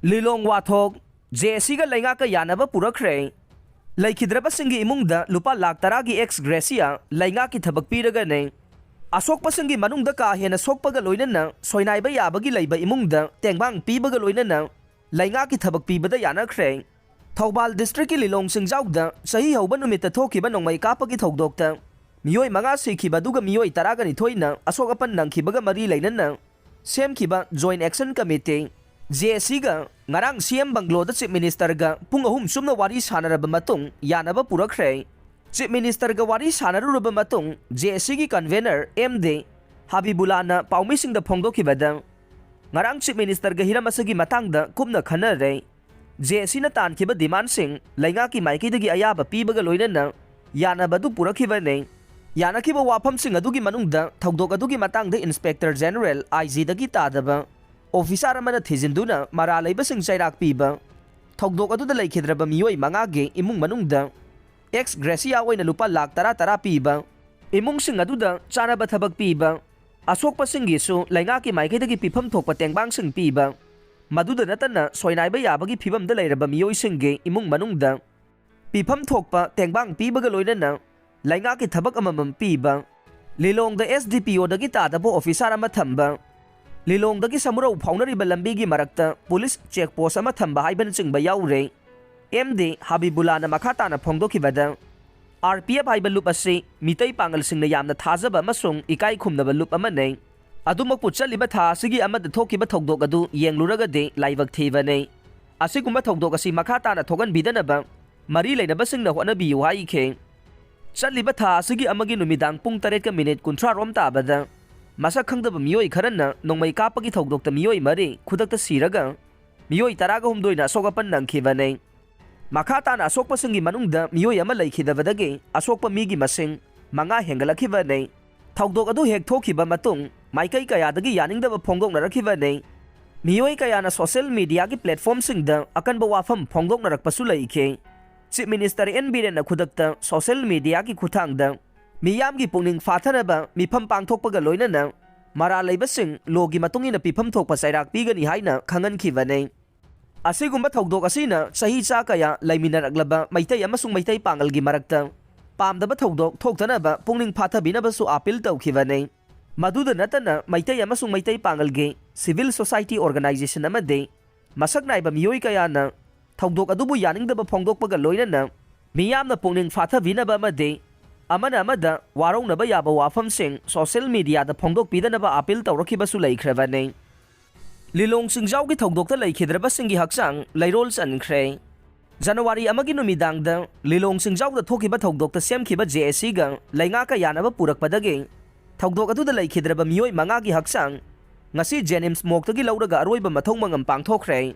Lilong wathok JSC ga lainga ka yanaba purakre laikhidrabasingi imungda lupa lakh taragi ex gracia lainga ki thabak piraga ne asokpasingi manungda ka hena sokpaga loinana soinaiba yabagi leiba imungda tengbang pibaga loinana lainga ki thabak pibada yanakhre Thoubal district ki Lilong Singjawda sahi hauba numita thokiba nongmai kapagi thogdokta miyoi manga sikhiba duga miyoi taraga ni thoina asok apan nangkhibaga mari leinana semkhiba joint action committee JSC ga ngarang CM Banglo da Chief Minister ga pung ahum sumna wari sanaraba matung yanaba purakre Chief Minister ga wari sanaruraba matung JSC gi convener MD Habibullah na paumising da phongdokibada ngarang Chief Minister ga hiramasagi matangda kumna khanare JSC na tankhiba demand sing lainga ki maiki dagi ayaba pibaga loinana yanaba du purakhiba ne yanakhiba wafam sing adugi manungda thogdok adugi matangda Inspector General IG dagi tadaba Officer amana thijinduna mara leibasing chairak piba thogdok adu da laikhidraba miyoi mangage imung manungda ex gracia oina lupa lakh tara piba imung sing adu da chanaba thabak piba asok pasingi su lainga ki maike dagi pifam thokpa tengbang sing piba maduda natana soinaiba yabagi phibam da leiraba miyoi singge imung manungda pifam thokpa tengbang pibaga loinana lainga ki thabak amamam piba Lilong da SDPO dagi tadabo officer ama thamba Lilong dagi samurau faunariba lambigi marakta police checkpost ama thamba haiban chingba yaure MD Habibullah na makata na phongdokibada RPF haiba loop ase mitai pangal singna yamna thajaba amasung ikai khumnaba loop ama nei adumak puchaliba tha asigi amada thokiba thogdok adu yengluraga de laibak thiba nei asigumba thogdok asi makata na thogan bidanaba mari leinaba singna honabi wai khe chaliba tha asigi amagi numidang pung 8 ka minute 30 rom tabada Masa khangdaba miyoi kharana nongmai kapagi thogdokta miyoi mari khudakta siraga miyoi taraga humdoina sogapan nangkhiba nei makata na asokpa singi manungda miyoi ama laikhidabadagi asokpa migi masing manga hengalakhiba nei thogdok adu hek thokhiba matung maikai kayadagi yaningdaba phongdoknarakhiba nei miyoi kayana social media gi platform singda akanba wafam phongdoknarakpasu laikhe Chief Minister NB na khudakta social media gi khuthangda Miyam gi pungning fathanaba mifam pangthokpaga loinana mara leibasing logi matungina pifam thokpa sairak pigani haina khangankhibanei asigumba thogdok asina sahi cha kaya laiminaraglaba maitai amasung maitai pangal gi marakta pamdaba thogdok thoktanaba pungning phathabinaba su appeal tawkhibanei maduda natana maitai amasung maitai pangal gi civil society organization amade masak naiba miyoi kayana thogdok adubu yaningdaba phongdokpaga loinana miyamna pungning phathabinaba amade amana amada warongnaba yaba wafamsing social media da phongdok pidanaba appeal tawrakhibasu laikhrabane Lilong Singjau gi thogdokta laikhidraba singi haksang lairol sankhre January amagi numidangda Lilong Singjau da thokiba thogdokta semkhiba JSC ga lainga ka yanaba purakpadagi thogdok adu da laikhidraba miyoi manga gi haksang ngasi Jenims moktagi lauraga aroiba mathong mangam pangthokre